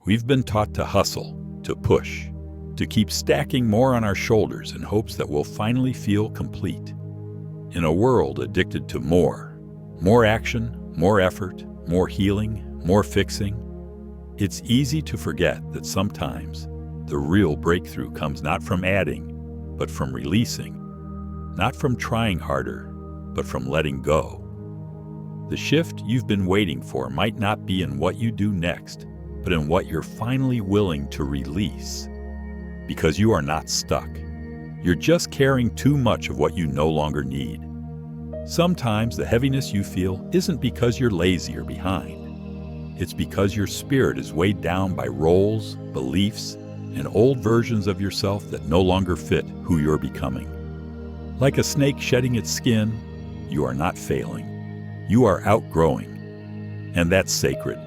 We've been taught to hustle, to push, to keep stacking more on our shoulders in hopes that we'll finally feel complete. In a world addicted to more action, more effort, more healing, more fixing, it's easy to forget that sometimes the real breakthrough comes not from adding, but from releasing, not from trying harder, but from letting go. The shift you've been waiting for might not be in what you do next, but in what you're finally willing to release. Because you are not stuck. You're just carrying too much of what you no longer need. Sometimes the heaviness you feel isn't because you're lazy or behind. It's because your spirit is weighed down by roles, beliefs, and old versions of yourself that no longer fit who you're becoming. Like a snake shedding its skin, you are not failing. You are outgrowing. And that's sacred.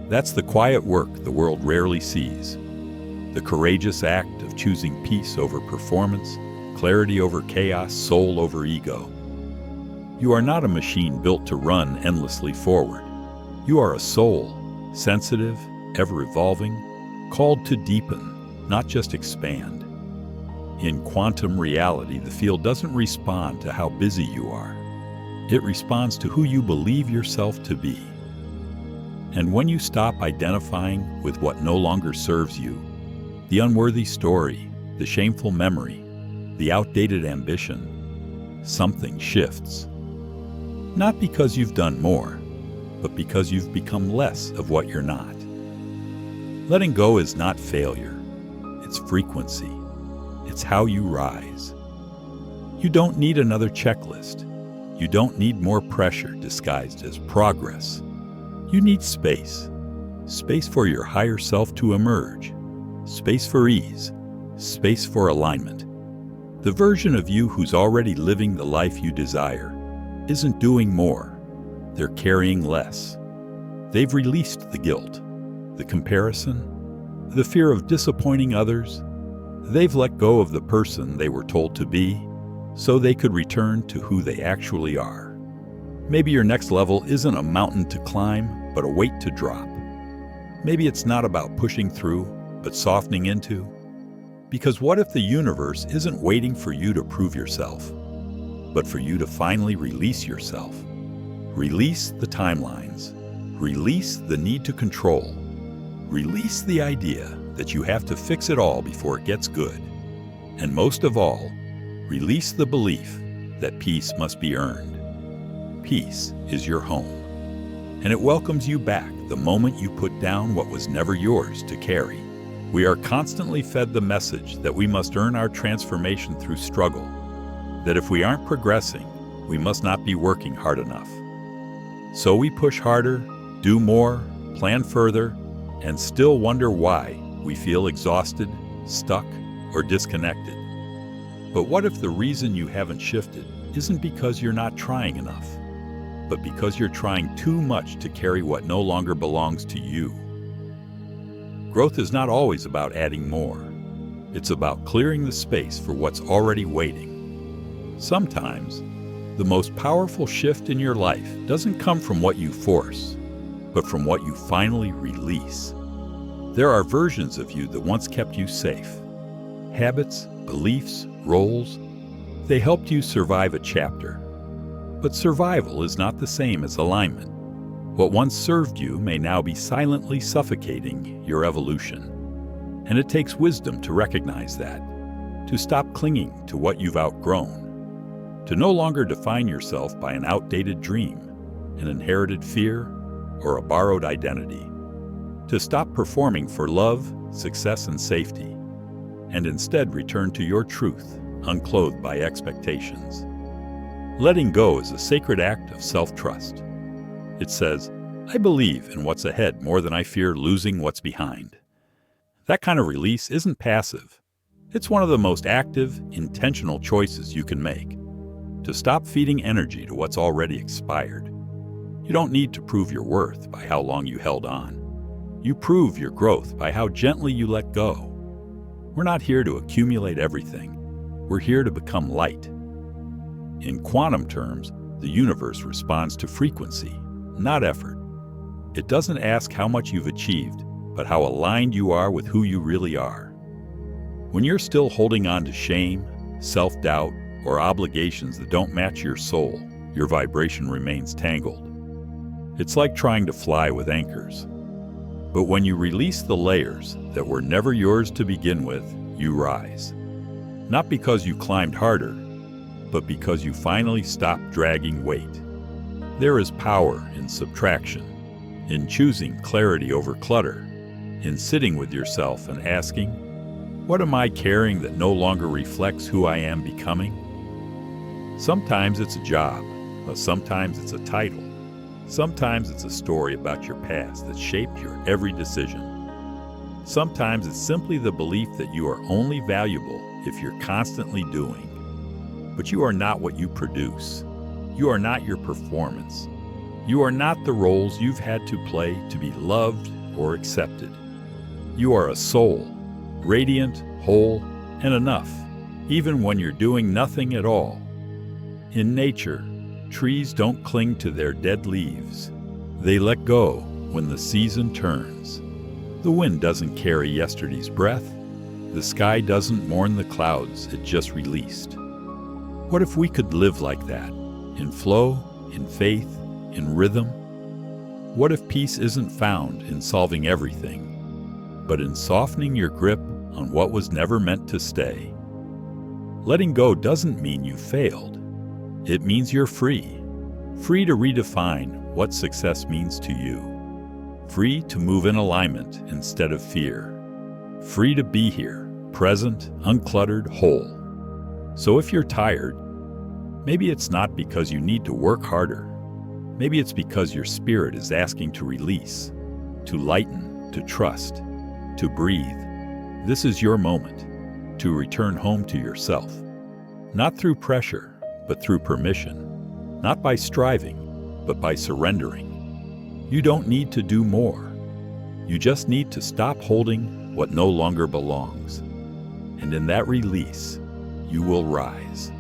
That's the quiet work the world rarely sees. The courageous act of choosing peace over performance, clarity over chaos, soul over ego. You are not a machine built to run endlessly forward. You are a soul, sensitive, ever-evolving, called to deepen, not just expand. In quantum reality, the field doesn't respond to how busy you are. It responds to who you believe yourself to be. And when you stop identifying with what no longer serves you, the unworthy story, the shameful memory, the outdated ambition, something shifts. Not because you've done more, but because you've become less of what you're not. Letting go is not failure. It's frequency. It's how you rise. You don't need another checklist. You don't need more pressure disguised as progress. You need space. Space for your higher self to emerge. Space for ease. Space for alignment. The version of you who's already living the life you desire isn't doing more. They're carrying less. They've released the guilt, the comparison, the fear of disappointing others. They've let go of the person they were told to be so they could return to who they actually are. Maybe your next level isn't a mountain to climb, but a weight to drop. Maybe it's not about pushing through, but softening into. Because what if the universe isn't waiting for you to prove yourself, but for you to finally release yourself? Release the timelines. Release the need to control. Release the idea that you have to fix it all before it gets good. And most of all, release the belief that peace must be earned. Peace is your home, and it welcomes you back the moment you put down what was never yours to carry. We are constantly fed the message that we must earn our transformation through struggle, that if we aren't progressing, we must not be working hard enough. So we push harder, do more, plan further, and still wonder why we feel exhausted, stuck, or disconnected. But what if the reason you haven't shifted isn't because you're not trying enough, but because you're trying too much to carry what no longer belongs to you? Growth is not always about adding more. It's about clearing the space for what's already waiting. Sometimes, the most powerful shift in your life doesn't come from what you force, but from what you finally release. There are versions of you that once kept you safe. Habits, beliefs, roles, they helped you survive a chapter. But survival is not the same as alignment. What once served you may now be silently suffocating your evolution. And it takes wisdom to recognize that, to stop clinging to what you've outgrown, to no longer define yourself by an outdated dream, an inherited fear, or a borrowed identity, to stop performing for love, success, and safety, and instead return to your truth, unclothed by expectations. Letting go is a sacred act of self-trust. It says, I believe in what's ahead more than I fear losing what's behind. That kind of release isn't passive. It's one of the most active, intentional choices you can make. To stop feeding energy to what's already expired. You don't need to prove your worth by how long you held on. You prove your growth by how gently you let go. We're not here to accumulate everything. We're here to become light. In quantum terms, the universe responds to frequency, not effort. It doesn't ask how much you've achieved, but how aligned you are with who you really are. When you're still holding on to shame, self-doubt, or obligations that don't match your soul, your vibration remains tangled. It's like trying to fly with anchors. But when you release the layers that were never yours to begin with, you rise. Not because you climbed harder, but because you finally stopped dragging weight. There is power in subtraction, in choosing clarity over clutter, in sitting with yourself and asking, what am I carrying that no longer reflects who I am becoming? Sometimes it's a job, but sometimes it's a title. Sometimes it's a story about your past that shaped your every decision. Sometimes it's simply the belief that you are only valuable if you're constantly doing. But you are not what you produce. You are not your performance. You are not the roles you've had to play to be loved or accepted. You are a soul, radiant, whole, and enough, even when you're doing nothing at all. In nature, trees don't cling to their dead leaves. They let go when the season turns. The wind doesn't carry yesterday's breath. The sky doesn't mourn the clouds it just released. What if we could live like that, in flow, in faith, in rhythm? What if peace isn't found in solving everything, but in softening your grip on what was never meant to stay? Letting go doesn't mean you failed. It means you're free. Free to redefine what success means to you. Free to move in alignment instead of fear. Free to be here, present, uncluttered, whole. So if you're tired, maybe it's not because you need to work harder. Maybe it's because your spirit is asking to release, to lighten, to trust, to breathe. This is your moment to return home to yourself. Not through pressure, but through permission. Not by striving, but by surrendering. You don't need to do more. You just need to stop holding what no longer belongs. And in that release, you will rise.